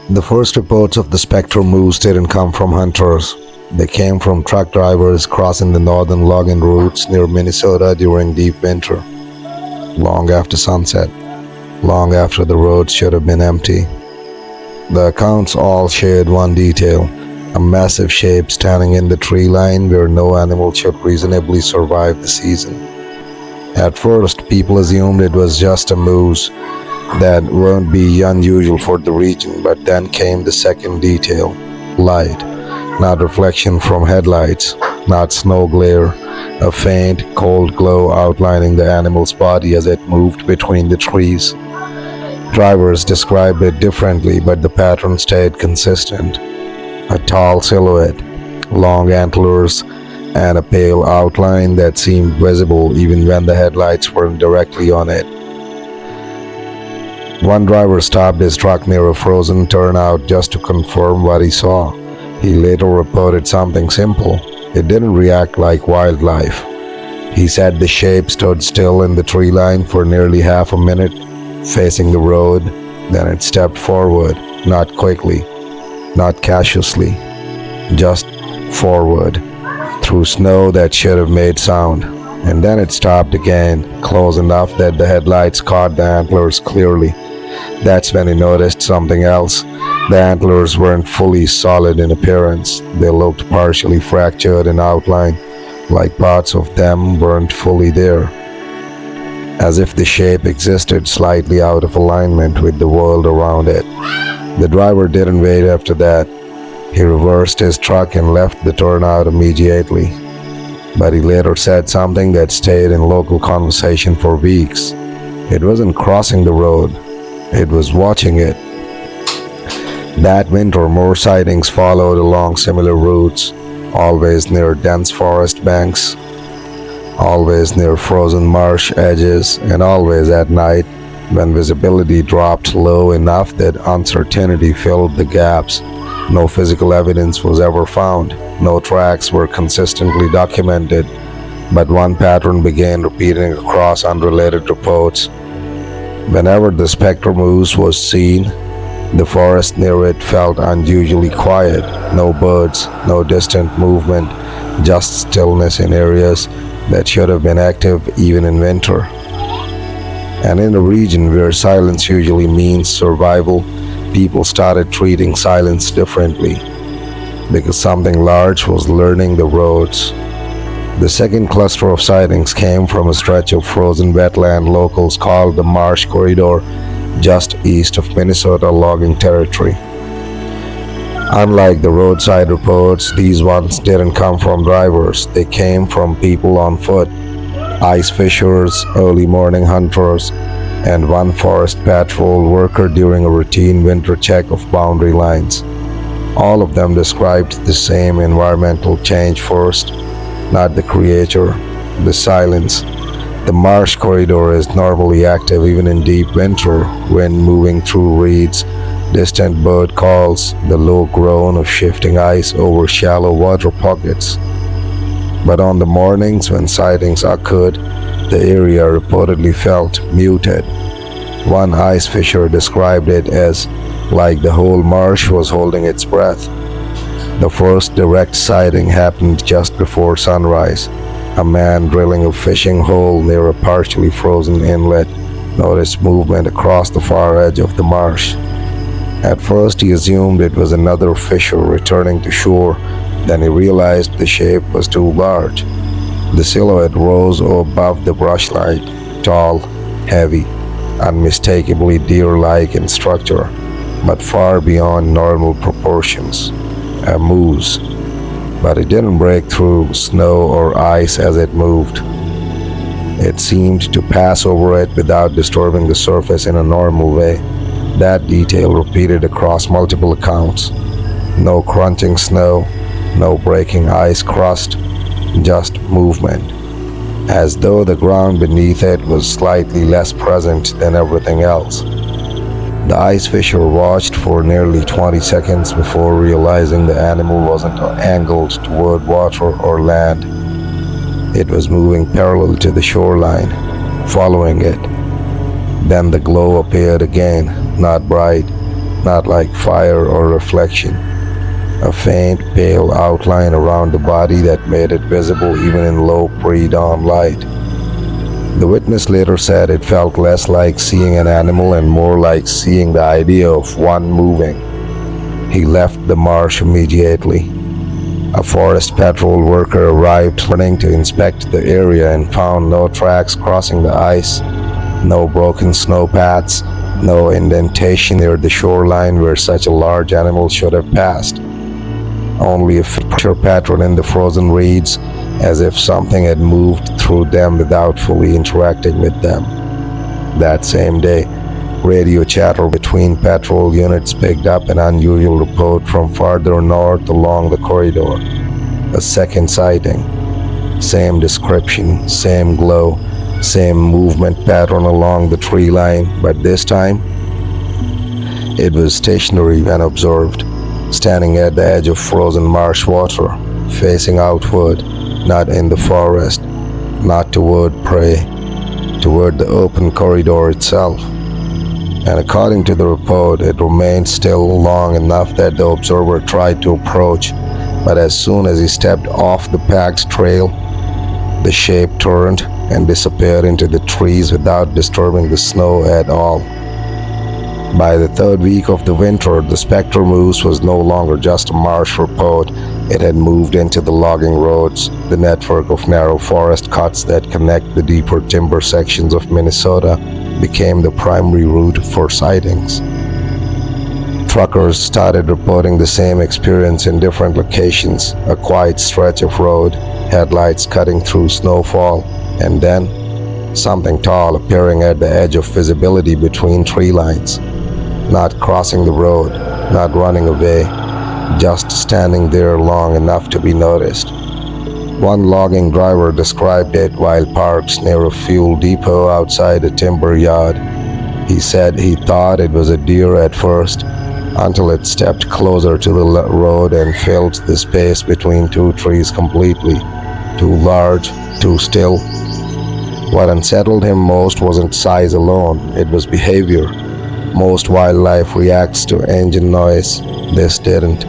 The first reports of the Specter Moose didn't come from hunters. They came from truck drivers crossing the northern logging routes near Minnesota during deep winter, long after sunset, long after the roads should have been empty. The accounts all shared one detail: a massive shape standing in the tree line where no animal should reasonably survive the season. At first, people assumed it was just a moose. That won't be unusual for the region, but then came the second detail: light. Not reflection from headlights, not snow glare, a faint, cold glow outlining the animal's body as it moved between the trees. Drivers described it differently, but the pattern stayed consistent. A tall silhouette, long antlers, and a pale outline that seemed visible even when the headlights weren't directly on it. One driver stopped his truck near a frozen turnout just to confirm what he saw. He later reported something simple: it didn't react like wildlife. He said the shape stood still in the tree line for nearly half a minute, facing the road. Then it stepped forward, not quickly, not cautiously, just forward, through snow that should have made sound. And then it stopped again, close enough that the headlights caught the antlers clearly. That's when he noticed something else. The antlers weren't fully solid in appearance. They looked partially fractured in outline, like parts of them weren't fully there, as if the shape existed slightly out of alignment with the world around it. The driver didn't wait after that. He reversed his truck and left the turnout immediately. But he later said something that stayed in local conversation for weeks. It wasn't crossing the road, it was watching it. That winter, more sightings followed along similar routes, always near dense forest banks, always near frozen marsh edges, and always at night when visibility dropped low enough that uncertainty filled the gaps. No physical evidence was ever found. No tracks were consistently documented, but one pattern began repeating across unrelated reports. Whenever the Specter Moose was seen, the forest near it felt unusually quiet. No birds, no distant movement, just stillness in areas that should have been active even in winter. And in a region where silence usually means survival, people started treating silence differently, because something large was learning the roads. The second cluster of sightings came from a stretch of frozen wetland locals called the Marsh Corridor, just east of Minnesota logging territory. Unlike the roadside reports, these ones didn't come from drivers. They came from people on foot: ice fishers, early morning hunters, and one forest patrol worker during a routine winter check of boundary lines. All of them described the same environmental change first, not the creature, the silence. The Marsh Corridor is normally active even in deep winter, wind moving through reeds, distant bird calls, the low groan of shifting ice over shallow water pockets. But on the mornings when sightings occurred, the area reportedly felt muted. One ice fisher described it as like the whole marsh was holding its breath. The first direct sighting happened just before sunrise. A man drilling a fishing hole near a partially frozen inlet noticed movement across the far edge of the marsh. At first he assumed it was another fisher returning to shore. Then he realized the shape was too large. The silhouette rose above the brush line, tall, heavy, unmistakably deer-like in structure, but far beyond normal proportions. A moose. But it didn't break through snow or ice as it moved. It seemed to pass over it without disturbing the surface in a normal way. That detail repeated across multiple accounts. No crunching snow, no breaking ice crust, just movement, as though the ground beneath it was slightly less present than everything else. The ice fisher watched for nearly 20 seconds before realizing the animal wasn't angled toward water or land. It was moving parallel to the shoreline, following it. Then the glow appeared again, not bright, not like fire or reflection. A faint, pale outline around the body that made it visible even in low pre-dawn light. The witness later said it felt less like seeing an animal and more like seeing the idea of one moving. He left the marsh immediately. A forest patrol worker arrived running to inspect the area and found no tracks crossing the ice, no broken snow paths, no indentation near the shoreline where such a large animal should have passed. Only a pressure pattern in the frozen reeds, as if something had moved through them without fully interacting with them. That same day, radio chatter between patrol units picked up an unusual report from farther north along the corridor. A second sighting. Same description, same glow, same movement pattern along the tree line, but this time, it was stationary when observed, standing at the edge of frozen marsh water, facing outward, not in the forest, not toward prey, toward the open corridor itself. And according to the report, it remained still long enough that the observer tried to approach, but as soon as he stepped off the packed trail, the shape turned and disappeared into the trees without disturbing the snow at all. By the third week of the winter, the Specter Moose was no longer just a marsh report. It had moved into the logging roads, the network of narrow forest cuts that connect the deeper timber sections of Minnesota became the primary route for sightings. Truckers started reporting the same experience in different locations, a quiet stretch of road, headlights cutting through snowfall, and then something tall appearing at the edge of visibility between tree lines. Not crossing the road, not running away, just standing there long enough to be noticed. One logging driver described it while parked near a fuel depot outside a timber yard. He said he thought it was a deer at first, until it stepped closer to the road and filled the space between two trees completely. Too large, too still. What unsettled him most wasn't size alone, it was behavior. Most wildlife reacts to engine noise. This didn't.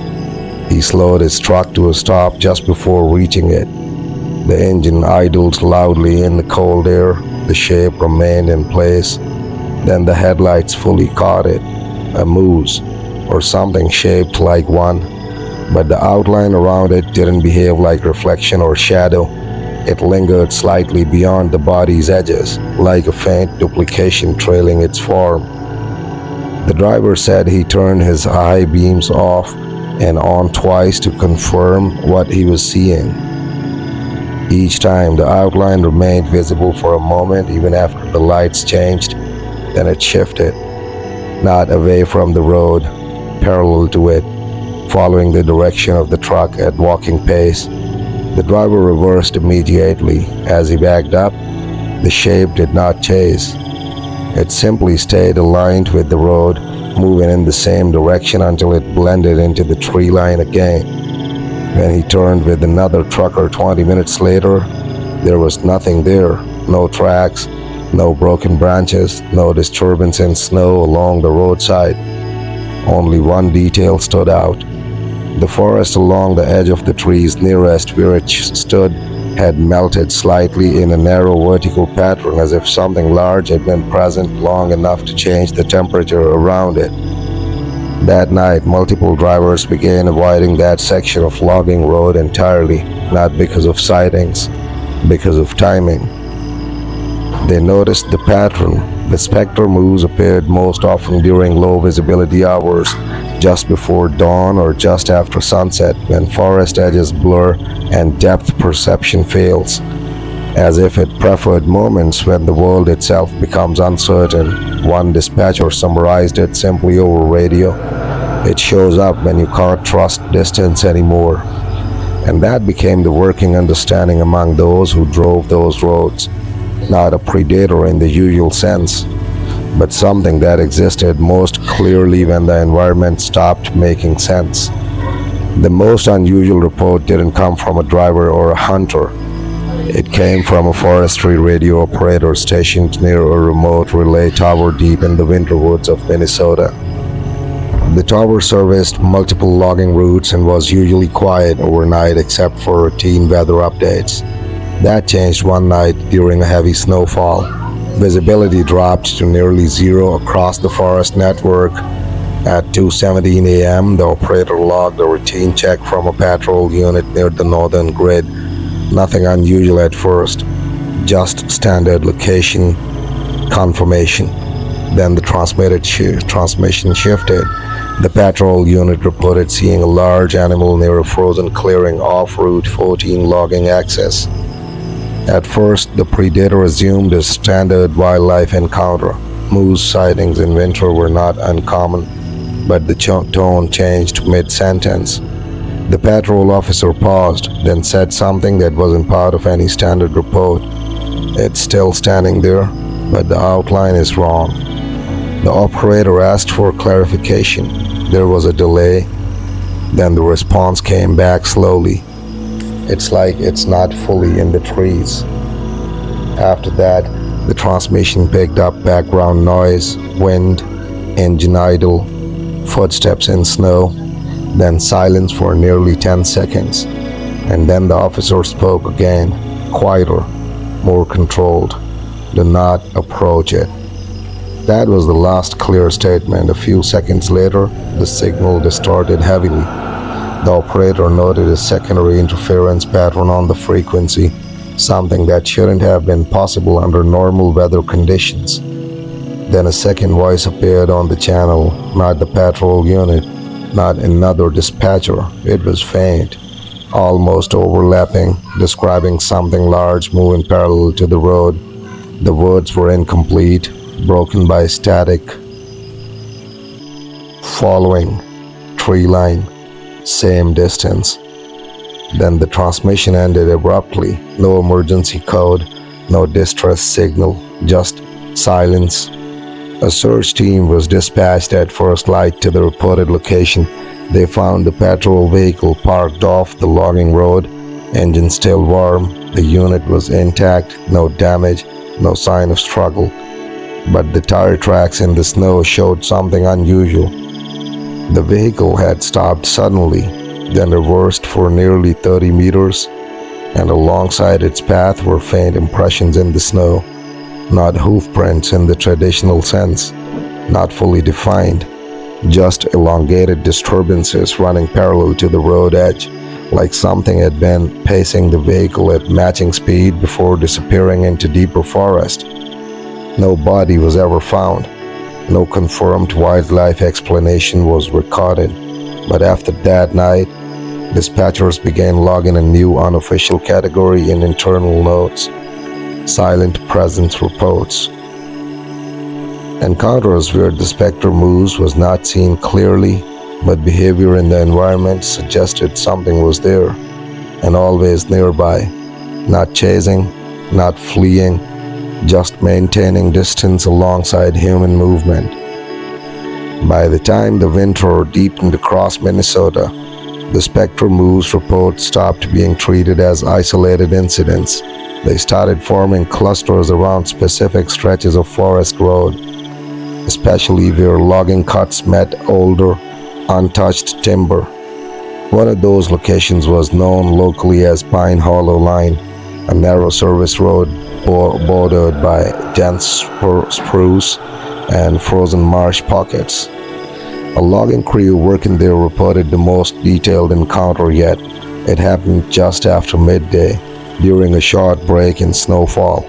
He slowed his truck to a stop just before reaching it. The engine idled loudly in the cold air. The shape remained in place. Then the headlights fully caught it. A moose, or something shaped like one. But the outline around it didn't behave like reflection or shadow. It lingered slightly beyond the body's edges, like a faint duplication trailing its form. The driver said he turned his high beams off and on twice to confirm what he was seeing. Each time the outline remained visible for a moment even after the lights changed, then it shifted, not away from the road, parallel to it, following the direction of the truck at walking pace. The driver reversed immediately. As he backed up, the shape did not chase. It simply stayed aligned with the road, moving in the same direction until it blended into the tree line again. When he turned with another trucker 20 minutes later, there was nothing there. No tracks, no broken branches, no disturbance in snow along the roadside. Only one detail stood out. The forest along the edge of the trees nearest where it stood had melted slightly in a narrow vertical pattern, as if something large had been present long enough to change the temperature around it. That night, multiple drivers began avoiding that section of logging road entirely, not because of sightings, because of timing. They noticed the pattern. The Specter Moose appeared most often during low visibility hours, just before dawn or just after sunset, when forest edges blur and depth perception fails, as if it preferred moments when the world itself becomes uncertain. One dispatcher summarized it simply over radio: it shows up when you can't trust distance anymore. And that became the working understanding among those who drove those roads. Not a predator in the usual sense, but something that existed most clearly when the environment stopped making sense. The most unusual report didn't come from a driver or a hunter. It came from a forestry radio operator stationed near a remote relay tower deep in the winter woods of Minnesota. The tower serviced multiple logging routes and was usually quiet overnight except for routine weather updates. That changed one night during a heavy snowfall. Visibility dropped to nearly zero across the forest network. At 2:17 a.m., the operator logged a routine check from a patrol unit near the northern grid. Nothing unusual at first, just standard location confirmation. Then the transmission shifted. The patrol unit reported seeing a large animal near a frozen clearing off Route 14 logging access. At first, the predator assumed a standard wildlife encounter. Moose sightings in winter were not uncommon, but the tone changed mid-sentence. The patrol officer paused, then said something that wasn't part of any standard report. "It's still standing there, but the outline is wrong." The operator asked for clarification. There was a delay. Then the response came back slowly. "It's like it's not fully in the trees." After that, the transmission picked up background noise, wind, engine idle, footsteps in snow, then silence for nearly 10 seconds. And then the officer spoke again, quieter, more controlled. "Do not approach it." That was the last clear statement. A few seconds later, the signal distorted heavily. The operator noted a secondary interference pattern on the frequency, something that shouldn't have been possible under normal weather conditions. Then a second voice appeared on the channel, not the patrol unit, not another dispatcher. It was faint, almost overlapping, describing something large moving parallel to the road. The words were incomplete, broken by static. "Following, tree line, same distance." Then the transmission ended abruptly. No emergency code, no distress signal, just silence. A search team was dispatched at first light to the reported location. They found the patrol vehicle parked off the logging road, engine still warm. The unit was intact, no damage, no sign of struggle. But the tire tracks in the snow showed something unusual. The vehicle had stopped suddenly, then reversed for nearly 30 meters, and alongside its path were faint impressions in the snow, not hoof prints in the traditional sense, not fully defined, just elongated disturbances running parallel to the road edge, like something had been pacing the vehicle at matching speed before disappearing into deeper forest. No body was ever found. No confirmed wildlife explanation was recorded. But after that night, dispatchers began logging a new unofficial category in internal notes: silent presence reports. Encounters where the Specter Moose was not seen clearly, but behavior in the environment suggested something was there, and always nearby, not chasing, not fleeing, just maintaining distance alongside human movement. By the time the winter deepened across Minnesota, the Specter Moose reports stopped being treated as isolated incidents. They started forming clusters around specific stretches of forest road, especially where logging cuts met older, untouched timber. One of those locations was known locally as Pine Hollow Line, a narrow service road bordered by dense spruce and frozen marsh pockets. A logging crew working there reported the most detailed encounter yet. It happened just after midday, during a short break in snowfall.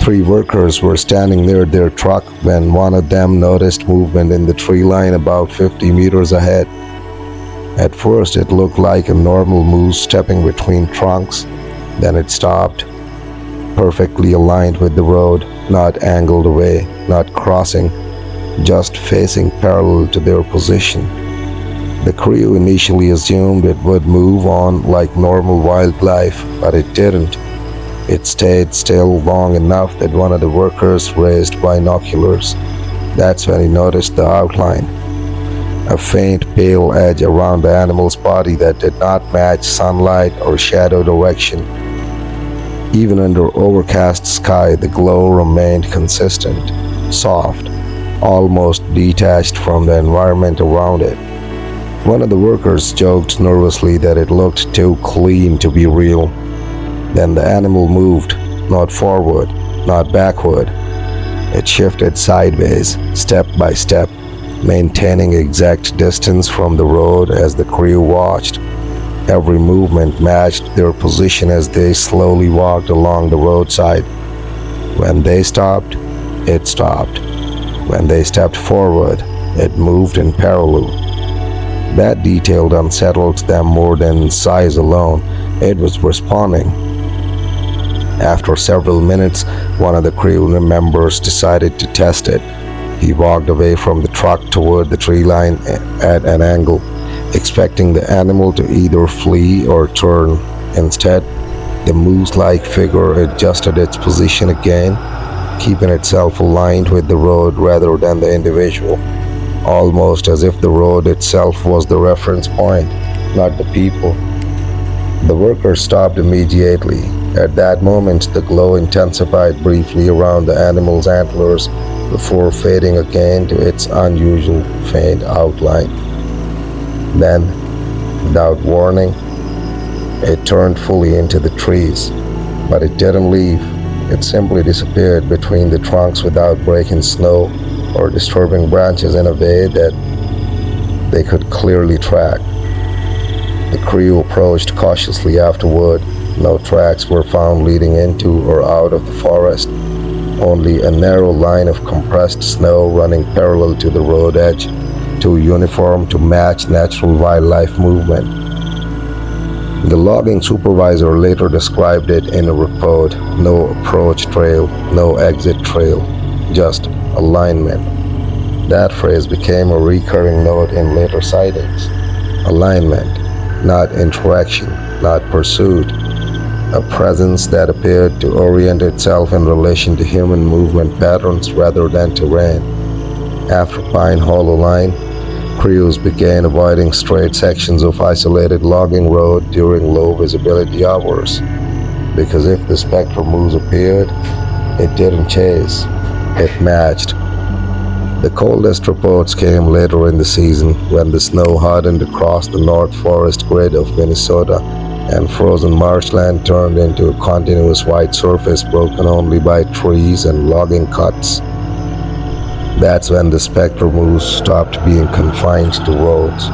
3 workers were standing near their truck when one of them noticed movement in the tree line about 50 meters ahead. At first, it looked like a normal moose stepping between trunks. Then it stopped, perfectly aligned with the road, not angled away, not crossing, just facing parallel to their position. The crew initially assumed it would move on like normal wildlife, but it didn't. It stayed still long enough that one of the workers raised binoculars. That's when he noticed the outline, a faint pale edge around the animal's body that did not match sunlight or shadow direction. Even under overcast sky, the glow remained consistent, soft, almost detached from the environment around it. One of the workers joked nervously that it looked too clean to be real. Then the animal moved, not forward, not backward. It shifted sideways, step by step, maintaining exact distance from the road as the crew watched. Every movement matched their position as they slowly walked along the roadside. When they stopped, it stopped. When they stepped forward, it moved in parallel. That detail unsettled them more than size alone. It was responding. After several minutes, one of the crew members decided to test it. He walked away from the truck toward the tree line at an angle, expecting the animal to either flee or turn. Instead, the moose-like figure adjusted its position again, keeping itself aligned with the road rather than the individual, almost as if the road itself was the reference point, not the people. The worker stopped immediately. At that moment, the glow intensified briefly around the animal's antlers before fading again to its unusual faint outline. Then, without warning, it turned fully into the trees. But it didn't leave. It simply disappeared between the trunks without breaking snow or disturbing branches in a way that they could clearly track. The crew approached cautiously afterward. No tracks were found leading into or out of the forest, only a narrow line of compressed snow running parallel to the road edge, too uniform to match natural wildlife movement. The logging supervisor later described it in a report: no approach trail, no exit trail, just alignment. That phrase became a recurring note in later sightings. Alignment, not interaction, not pursuit. A presence that appeared to orient itself in relation to human movement patterns rather than terrain. After Pine Hollow Line, crews began avoiding straight sections of isolated logging road during low visibility hours, because if the Specter Moose appeared, it didn't chase, it matched. The coldest reports came later in the season, when the snow hardened across the North Forest grid of Minnesota and frozen marshland turned into a continuous white surface broken only by trees and logging cuts. That's when the Specter Moose stopped being confined to roads.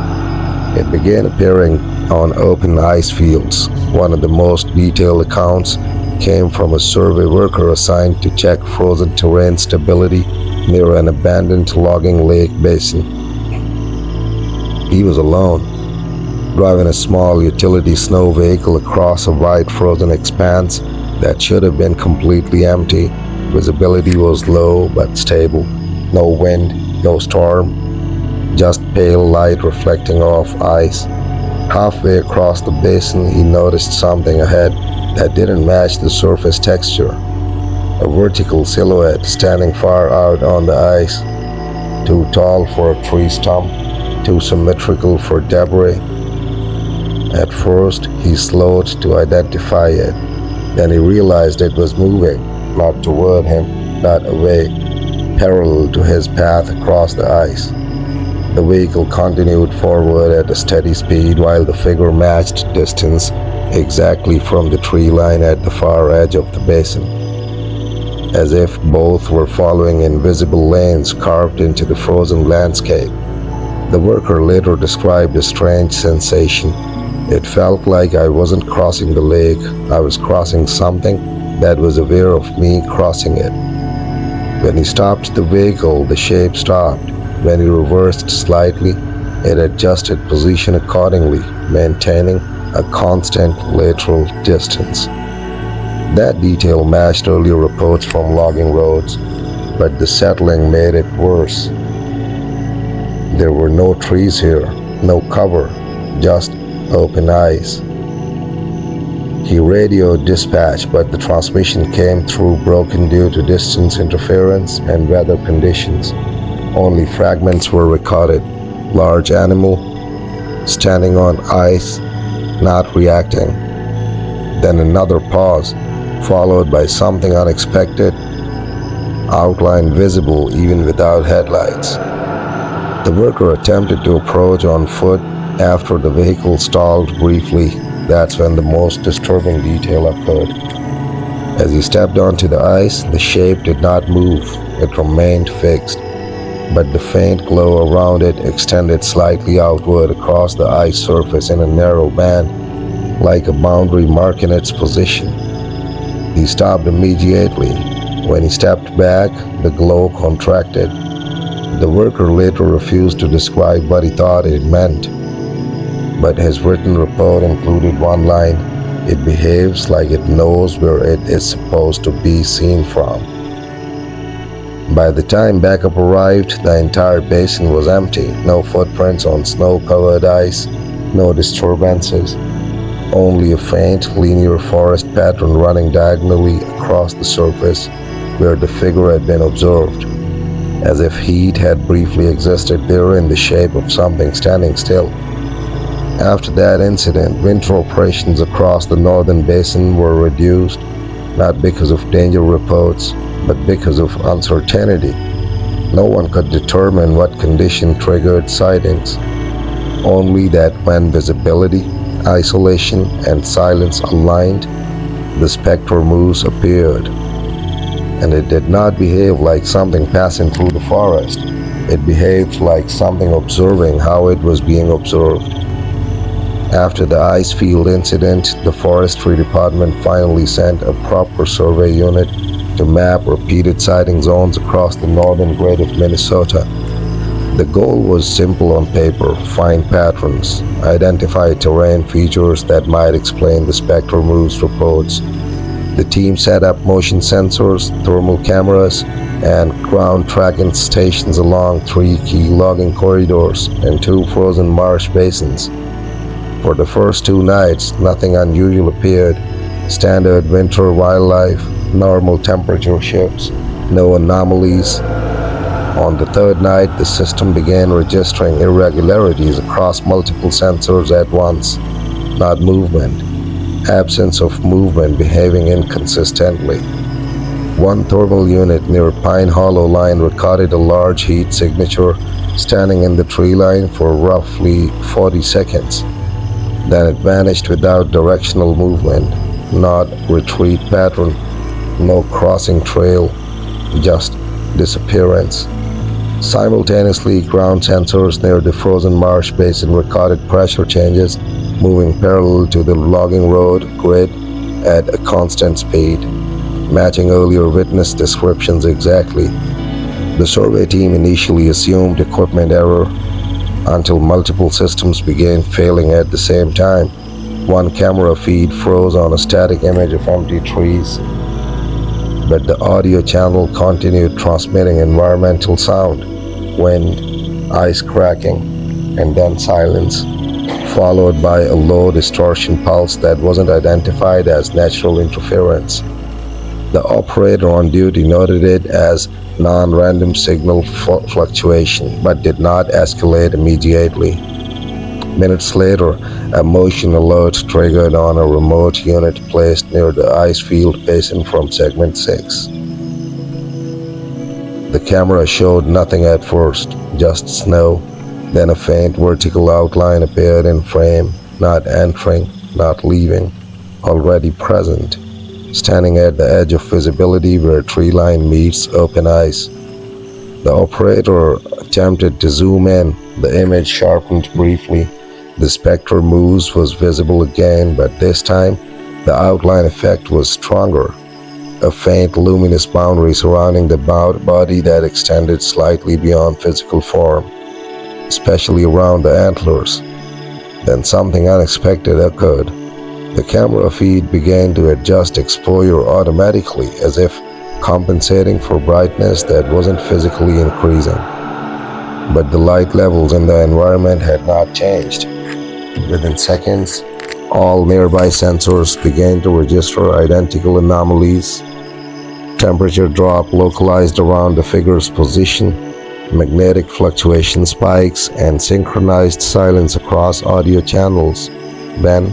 It began appearing on open ice fields. One of the most detailed accounts came from a survey worker assigned to check frozen terrain stability near an abandoned logging lake basin. He was alone, driving a small utility snow vehicle across a wide frozen expanse that should have been completely empty. Visibility was low but stable. No wind, no storm, just pale light reflecting off ice. Halfway across the basin, he noticed something ahead that didn't match the surface texture. A vertical silhouette standing far out on the ice, too tall for a tree stump, too symmetrical for debris. At first, he slowed to identify it. Then he realized it was moving, not toward him, not away, parallel to his path across the ice. The vehicle continued forward at a steady speed while the figure matched distance exactly from the tree line at the far edge of the basin, as if both were following invisible lanes carved into the frozen landscape. The worker later described a strange sensation. It felt like I wasn't crossing the lake, I was crossing something that was aware of me crossing it. When he stopped the vehicle, the shape stopped. When he reversed slightly, it adjusted position accordingly, maintaining a constant lateral distance. That detail matched earlier reports from logging roads, but the settling made it worse. There were no trees here, no cover, just open ice. He radioed dispatch, but the transmission came through broken due to distance interference and weather conditions. Only fragments were recorded. Large animal, standing on ice, not reacting. Then another pause, followed by something unexpected. outline visible even without headlights. The worker attempted to approach on foot after the vehicle stalled briefly. That's when the most disturbing detail occurred. As he stepped onto the ice, the shape did not move. It remained fixed, but the faint glow around it extended slightly outward across the ice surface in a narrow band, like a boundary marking its position. He stopped immediately. When he stepped back, the glow contracted. The worker later refused to describe what he thought it meant, but his written report included one line: "It behaves like it knows where it is supposed to be seen from." By the time backup arrived, the entire basin was empty. No footprints on snow-covered ice, no disturbances, only a faint, linear forest pattern running diagonally across the surface where the figure had been observed, as if heat had briefly existed there in the shape of something standing still. After that incident, winter operations across the northern basin were reduced, not because of danger reports, but because of uncertainty. No one could determine what condition triggered sightings, only that when visibility, isolation, and silence aligned, the Specter Moose appeared. And it did not behave like something passing through the forest. It behaved like something observing how it was being observed. After the ice field incident, the forestry department finally sent a proper survey unit to map repeated sighting zones across the northern grid of Minnesota. The goal was simple on paper: find patterns, identify terrain features that might explain the Specter Moose reports. The team set up motion sensors, thermal cameras, and ground tracking stations along 3 key logging corridors and 2 frozen marsh basins. For the first 2 nights, nothing unusual appeared. Standard winter wildlife, normal temperature shifts, no anomalies. On the 3rd night, the system began registering irregularities across multiple sensors at once. Not movement, absence of movement behaving inconsistently. One thermal unit near Pine Hollow line recorded a large heat signature standing in the tree line for roughly 40 seconds. Then it vanished without directional movement, not retreat pattern, no crossing trail, just disappearance. Simultaneously, ground sensors near the frozen marsh basin recorded pressure changes moving parallel to the logging road grid at a constant speed, matching earlier witness descriptions exactly. The survey team initially assumed equipment error until multiple systems began failing at the same time. One camera feed froze on a static image of empty trees, but the audio channel continued transmitting environmental sound: wind, ice cracking, and then silence, followed by a low distortion pulse that wasn't identified as natural interference. The operator on duty noted it as non-random signal fluctuation, but did not escalate immediately. Minutes later, a motion alert triggered on a remote unit placed near the ice field basin from segment 6. The camera showed nothing at first, just snow. Then a faint vertical outline appeared in frame, not entering, not leaving, already present, standing at the edge of visibility where tree line meets open ice. The operator attempted to zoom in. The image sharpened briefly. The Specter Moose was visible again, but this time the outline effect was stronger. A faint luminous boundary surrounding the body that extended slightly beyond physical form, especially around the antlers. Then something unexpected occurred. The camera feed began to adjust exposure automatically, as if compensating for brightness that wasn't physically increasing. But the light levels in the environment had not changed. Within seconds, all nearby sensors began to register identical anomalies. Temperature drop localized around the figure's position, magnetic fluctuation spikes, and synchronized silence across audio channels. Then,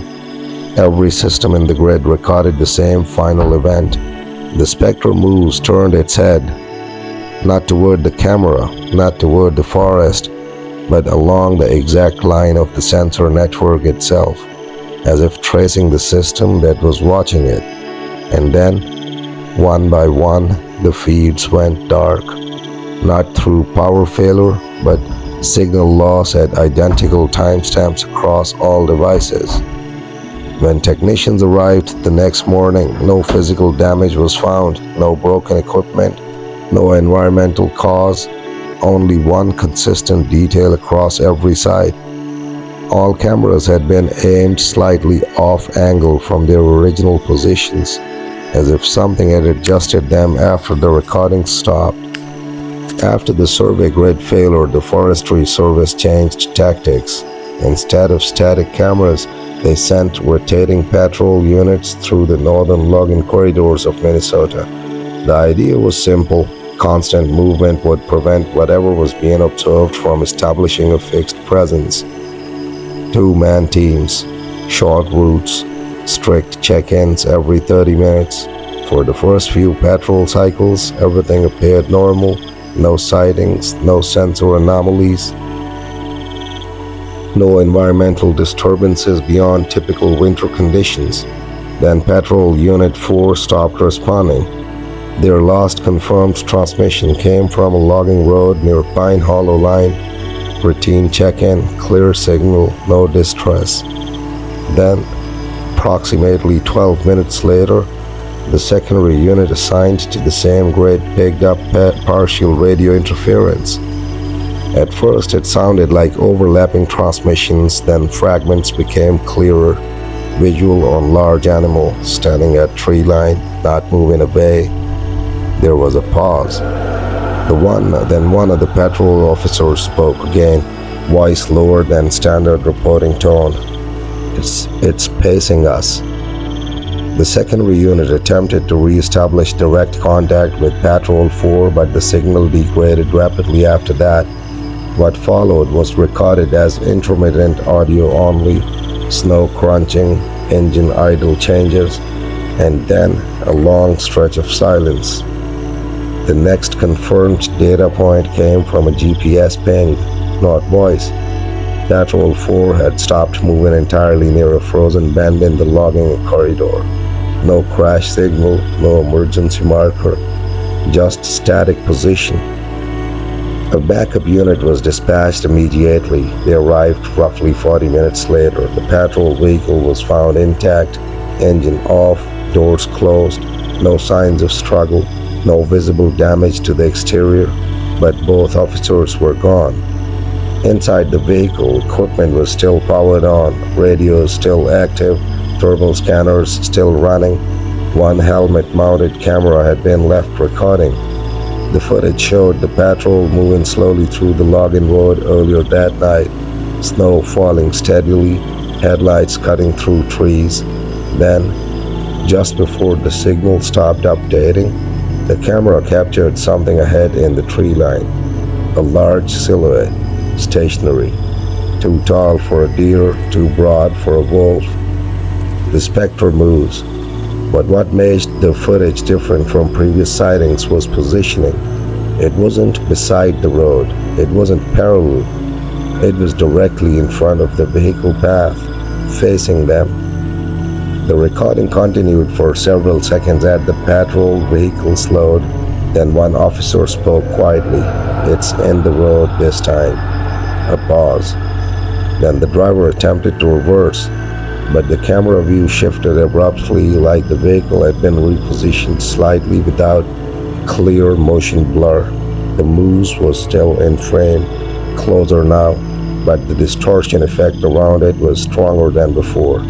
every system in the grid recorded the same final event. The Specter Moose turned its head, not toward the camera, not toward the forest, but along the exact line of the sensor network itself, as if tracing the system that was watching it. And then, one by one, the feeds went dark, not through power failure, but signal loss at identical timestamps across all devices. When technicians arrived the next morning, no physical damage was found, no broken equipment, no environmental cause, only one consistent detail across every side. All cameras had been aimed slightly off angle from their original positions, as if something had adjusted them after the recording stopped. After the survey grid failure, the Forestry Service changed tactics. Instead of static cameras, they sent rotating patrol units through the northern logging corridors of Minnesota. The idea was simple. Constant movement would prevent whatever was being observed from establishing a fixed presence. Two-man teams, short routes, strict check-ins every 30 minutes. For the first few patrol cycles, everything appeared normal. No sightings, no sensor anomalies, no environmental disturbances beyond typical winter conditions. Then Patrol Unit 4 stopped responding. Their last confirmed transmission came from a logging road near Pine Hollow Line. Routine check-in, clear signal, no distress. Then, approximately 12 minutes later, the secondary unit assigned to the same grid picked up partial radio interference. At first it sounded like overlapping transmissions, then fragments became clearer, visual on large animal standing at tree line, not moving away. There was a pause. Then one of the patrol officers spoke again, voice lower than standard reporting tone. It's pacing us. The secondary unit attempted to re-establish direct contact with Patrol 4, but the signal degraded rapidly after that. What followed was recorded as intermittent audio only, snow crunching, engine idle changes, and then a long stretch of silence. The next confirmed data point came from a GPS ping, not voice. Patrol 4 had stopped moving entirely near a frozen bend in the logging corridor. No crash signal, no emergency marker, just static position. A backup unit was dispatched immediately. They arrived roughly 40 minutes later. The patrol vehicle was found intact, engine off, doors closed, no signs of struggle, no visible damage to the exterior, but both officers were gone. Inside the vehicle, equipment was still powered on, radios still active, thermal scanners still running. One helmet-mounted camera had been left recording. The footage showed the patrol moving slowly through the logging road earlier that night, snow falling steadily, headlights cutting through trees. Then, just before the signal stopped updating, the camera captured something ahead in the tree line. A large silhouette, stationary, too tall for a deer, too broad for a wolf. The Specter Moose. But what made the footage different from previous sightings was positioning. It wasn't beside the road. It wasn't parallel. It was directly in front of the vehicle path, facing them. The recording continued for several seconds as the patrol vehicle slowed. Then one officer spoke quietly. "It's in the road this time." A pause. Then the driver attempted to reverse, but the camera view shifted abruptly, like the vehicle had been repositioned slightly without clear motion blur. The moose was still in frame, closer now, but the distortion effect around it was stronger than before.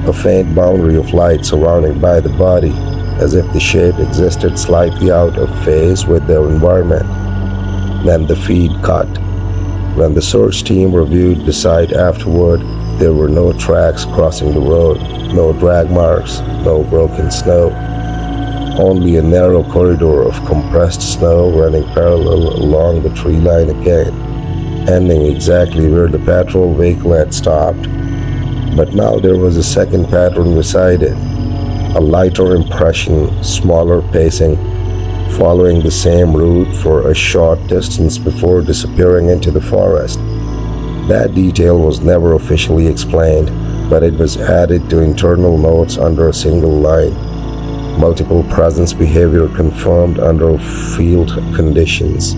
A faint boundary of light surrounding by the body, as if the shape existed slightly out of phase with the environment. Then the feed cut. When the search team reviewed the site afterward, there were no tracks crossing the road, no drag marks, no broken snow. Only a narrow corridor of compressed snow running parallel along the tree line again, ending exactly where the patrol vehicle had stopped. But now there was a second pattern beside it, a lighter impression, smaller pacing, following the same route for a short distance before disappearing into the forest. That detail was never officially explained, but it was added to internal notes under a single line. Multiple presence behavior confirmed under field conditions.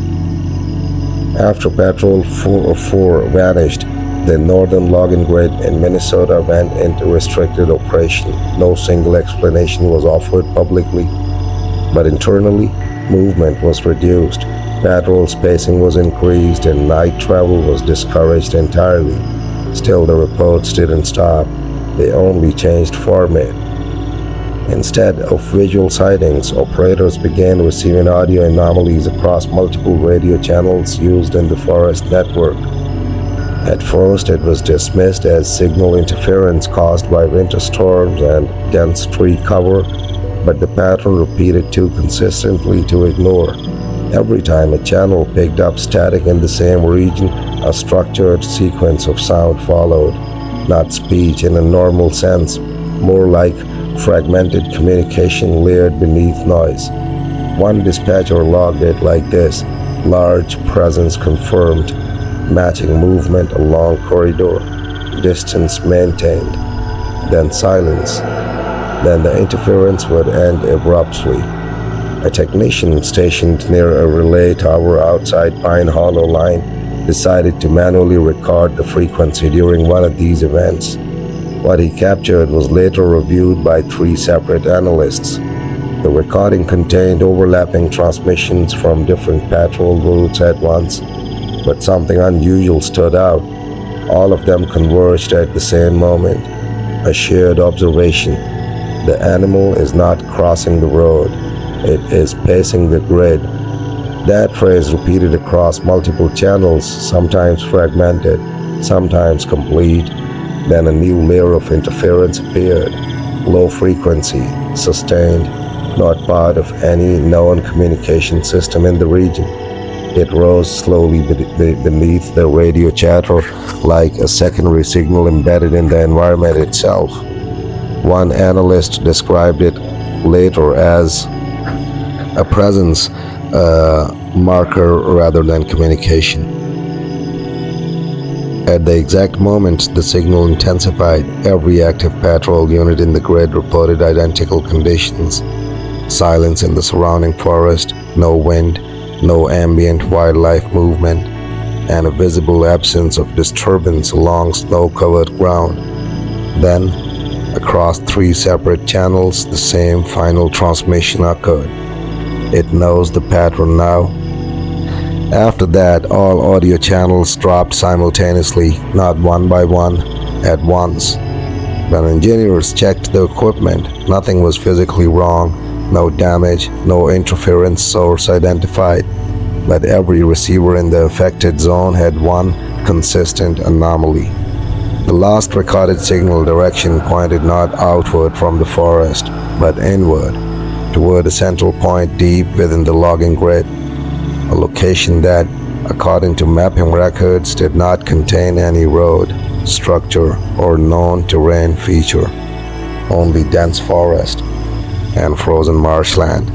After Patrol 404 vanished, the northern logging grid in Minnesota went into restricted operation. No single explanation was offered publicly, but internally, movement was reduced, patrol spacing was increased, and night travel was discouraged entirely. Still, the reports didn't stop. They only changed format. Instead of visual sightings, operators began receiving audio anomalies across multiple radio channels used in the forest network. At first, it was dismissed as signal interference caused by winter storms and dense tree cover, but the pattern repeated too consistently to ignore. Every time a channel picked up static in the same region, a structured sequence of sound followed. Not speech in a normal sense, more like fragmented communication layered beneath noise. One dispatcher logged it like this: large presence confirmed, matching movement along corridor, distance maintained, then silence. Then the interference would end abruptly. A technician stationed near a relay tower outside Pine Hollow Line decided to manually record the frequency during one of these events. What he captured was later reviewed by 3 separate analysts. The recording contained overlapping transmissions from different patrol routes at once, but something unusual stood out. All of them converged at the same moment, a shared observation. The animal is not crossing the road, it is pacing the grid. That phrase repeated across multiple channels, sometimes fragmented, sometimes complete. Then a new layer of interference appeared, low frequency, sustained, not part of any known communication system in the region. It rose slowly beneath the radio chatter, like a secondary signal embedded in the environment itself. One analyst described it later as a presence marker rather than communication. At the exact moment the signal intensified, every active patrol unit in the grid reported identical conditions. Silence in the surrounding forest, no wind, no ambient wildlife movement, and a visible absence of disturbance along snow-covered ground. Then, across 3 separate channels, the same final transmission occurred. It knows the pattern now. After that, all audio channels dropped simultaneously, not one by one, at once. When engineers checked the equipment, nothing was physically wrong, no damage, no interference source identified, but every receiver in the affected zone had one consistent anomaly. The last recorded signal direction pointed not outward from the forest, but inward, toward a central point deep within the logging grid, a location that, according to mapping records, did not contain any road, structure, or known terrain feature, only dense forest and frozen marshland,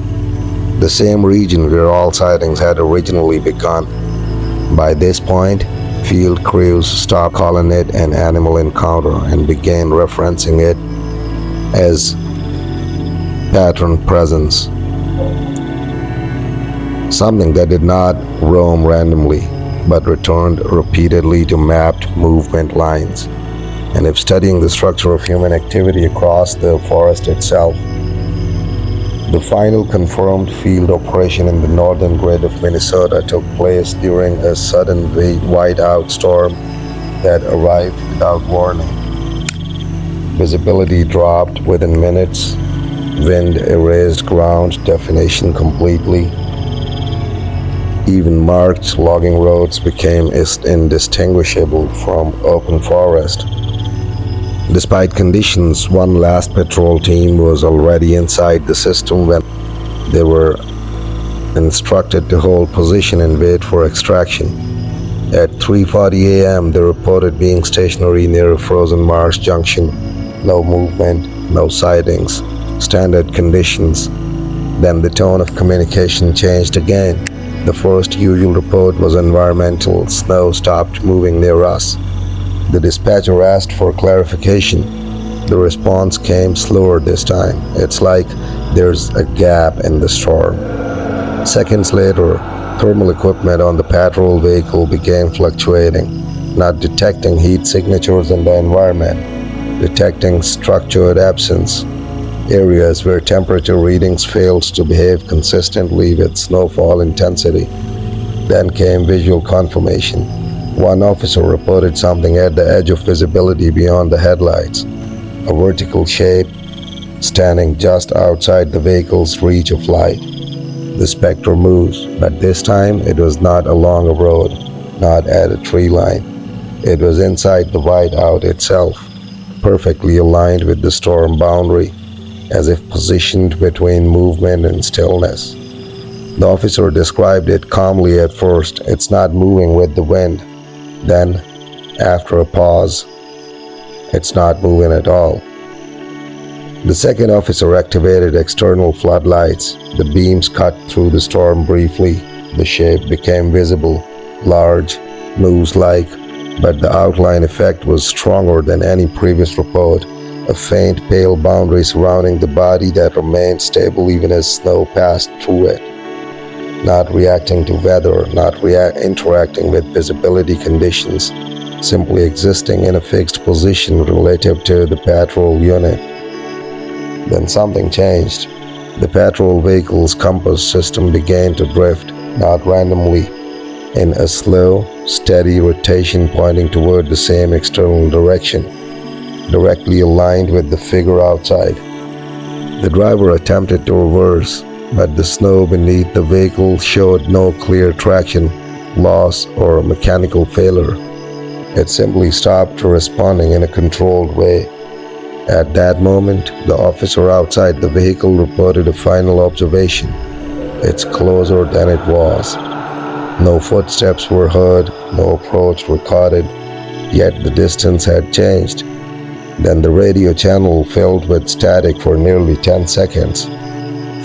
the same region where all sightings had originally begun. By this point, field crews stopped calling it an animal encounter and began referencing it as pattern presence, something that did not roam randomly but returned repeatedly to mapped movement lines. And if studying the structure of human activity across the forest itself, the final confirmed field operation in the northern grid of Minnesota took place during a sudden whiteout storm that arrived without warning. Visibility dropped within minutes. Wind erased ground definition completely. Even marked logging roads became indistinguishable from open forest. Despite conditions, one last patrol team was already inside the system when they were instructed to hold position and wait for extraction. At 3:40 a.m., they reported being stationary near a frozen marsh junction. No movement, no sightings, standard conditions. Then the tone of communication changed again. The first usual report was environmental. Snow stopped moving near us. The dispatcher asked for clarification. The response came slower this time. It's like there's a gap in the storm. Seconds later, thermal equipment on the patrol vehicle began fluctuating, not detecting heat signatures in the environment, detecting structured absence, areas where temperature readings failed to behave consistently with snowfall intensity. Then came visual confirmation. One officer reported something at the edge of visibility beyond the headlights, a vertical shape standing just outside the vehicle's reach of light. The Specter Moose, but this time it was not along a road, not at a tree line. It was inside the whiteout itself, perfectly aligned with the storm boundary, as if positioned between movement and stillness. The officer described it calmly at first. It's not moving with the wind. Then, after a pause, it's not moving at all. The second officer activated external floodlights. The beams cut through the storm briefly. The shape became visible, large, moose-like, but the outline effect was stronger than any previous report. A faint pale boundary surrounding the body that remained stable even as snow passed through it. Not reacting to weather, not interacting with visibility conditions, simply existing in a fixed position relative to the patrol unit. Then something changed. The patrol vehicle's compass system began to drift, not randomly, in a slow, steady rotation pointing toward the same external direction, directly aligned with the figure outside. The driver attempted to reverse, but the snow beneath the vehicle showed no clear traction, loss, or mechanical failure. It simply stopped responding in a controlled way. At that moment, the officer outside the vehicle reported a final observation. It's closer than it was. No footsteps were heard, no approach recorded, yet the distance had changed. Then the radio channel filled with static for nearly 10 seconds,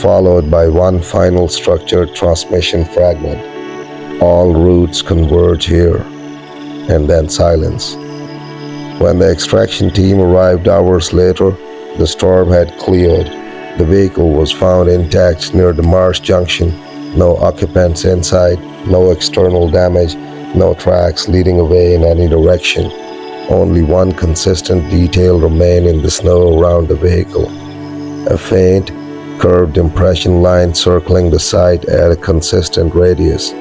followed by one final structured transmission fragment. All routes converge here, and then silence. When the extraction team arrived hours later, the storm had cleared. The vehicle was found intact near the marsh junction. No occupants inside, no external damage, no tracks leading away in any direction. Only one consistent detail remained in the snow around the vehicle. A faint, curved impression line circling the site at a consistent radius,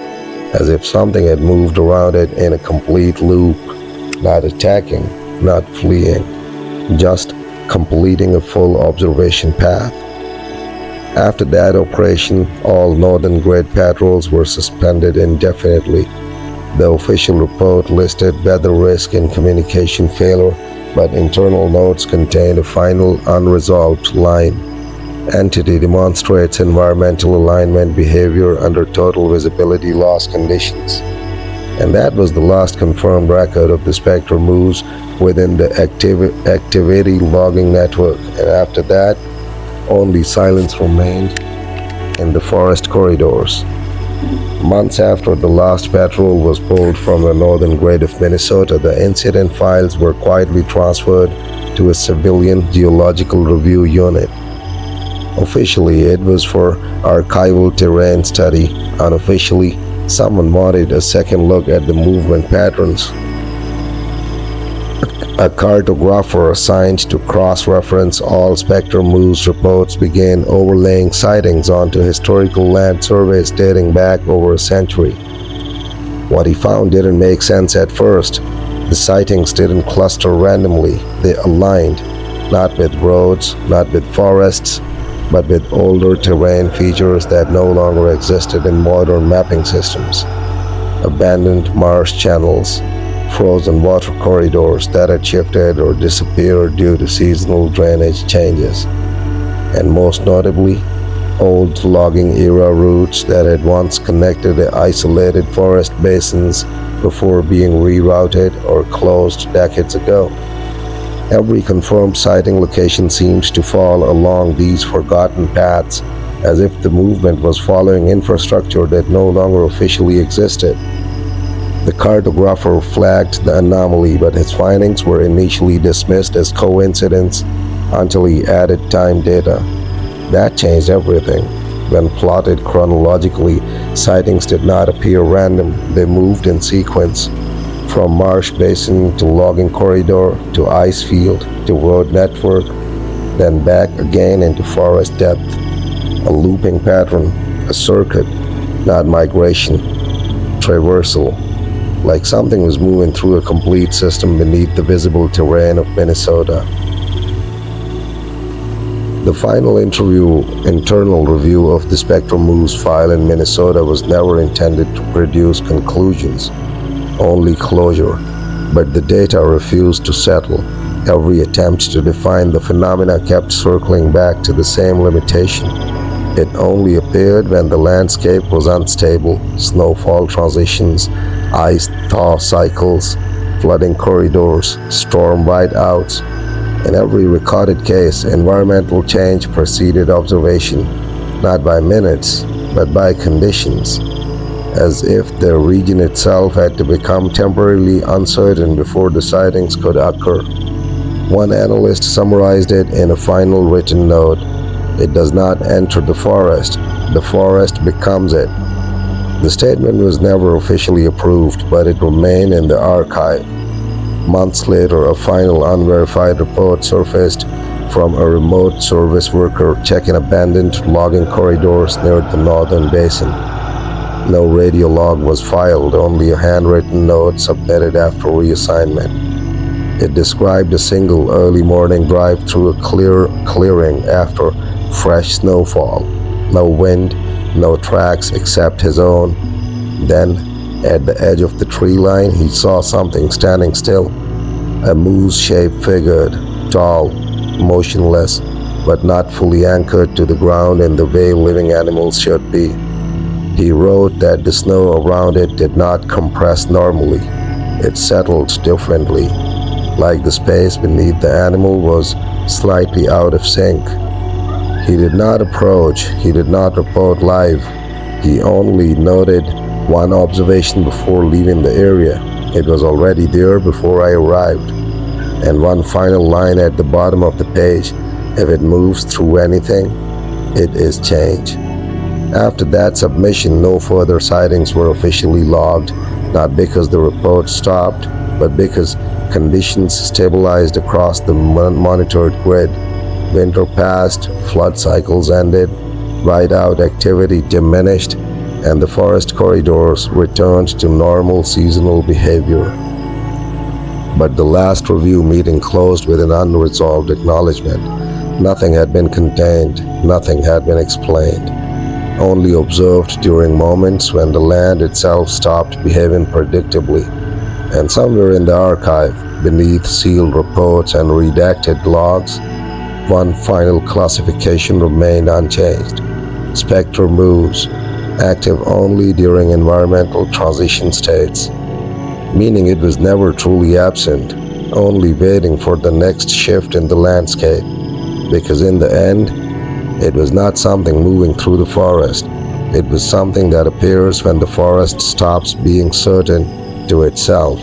as if something had moved around it in a complete loop, not attacking, not fleeing, just completing a full observation path. After that operation, all northern grade patrols were suspended indefinitely. The official report listed weather risk and communication failure, but internal notes contained a final unresolved line. Entity demonstrates environmental alignment behavior under total visibility loss conditions. And that was the last confirmed record of the Specter Moose within the activity logging network. And after that, only silence remained in the forest corridors. Months after the last patrol was pulled from the northern grade of Minnesota, the incident files were quietly transferred to a civilian geological review unit. Officially, it was for archival terrain study. Unofficially, someone wanted a second look at the movement patterns. A cartographer assigned to cross-reference all Specter Moose reports began overlaying sightings onto historical land surveys dating back over a century. What he found didn't make sense at first. The sightings didn't cluster randomly. They aligned, not with roads, not with forests, but with older terrain features that no longer existed in modern mapping systems. Abandoned marsh channels, frozen water corridors that had shifted or disappeared due to seasonal drainage changes, and most notably, old logging era routes that had once connected the isolated forest basins before being rerouted or closed decades ago. Every confirmed sighting location seems to fall along these forgotten paths, as if the movement was following infrastructure that no longer officially existed. The cartographer flagged the anomaly, but his findings were initially dismissed as coincidence until he added time data. That changed everything. When plotted chronologically, sightings did not appear random, they moved in sequence. From marsh basin to logging corridor to ice field to road network, then back again into forest depth. A looping pattern, a circuit, not migration, traversal, like something was moving through a complete system beneath the visible terrain of Minnesota. The final internal review of the Specter Moose file in Minnesota was never intended to produce conclusions, only closure, but the data refused to settle. Every attempt to define the phenomena kept circling back to the same limitation. It only appeared when the landscape was unstable, snowfall transitions, ice-thaw cycles, flooding corridors, storm whiteouts. In every recorded case, environmental change preceded observation, not by minutes, but by conditions, as if the region itself had to become temporarily uncertain before the sightings could occur. One analyst summarized it in a final written note: "It does not enter the forest becomes it." The statement was never officially approved, but it remained in the archive. Months later, a final unverified report surfaced from a remote service worker checking abandoned logging corridors near the northern basin. No radio log was filed, only a handwritten note submitted after reassignment. It described a single early morning drive through a clearing after fresh snowfall. No wind, no tracks except his own. Then, at the edge of the tree line, he saw something standing still. A moose-shaped figure, tall, motionless, but not fully anchored to the ground in the way living animals should be. He wrote that the snow around it did not compress normally. It settled differently, like the space beneath the animal was slightly out of sync. He did not approach, he did not report live. He only noted one observation before leaving the area. It was already there before I arrived. And one final line at the bottom of the page: "If it moves through anything, it is change." After that submission, no further sightings were officially logged, not because the report stopped, but because conditions stabilized across the monitored grid. Winter passed, flood cycles ended, whiteout activity diminished, and the forest corridors returned to normal seasonal behavior. But the last review meeting closed with an unresolved acknowledgement. Nothing had been contained, nothing had been explained, only observed during moments when the land itself stopped behaving predictably. And somewhere in the archive, beneath sealed reports and redacted logs, one final classification remained unchanged: Specter Moose, active only during environmental transition states, meaning it was never truly absent, only waiting for the next shift in the landscape. Because in the end, it was not something moving through the forest. It was something that appears when the forest stops being certain to itself.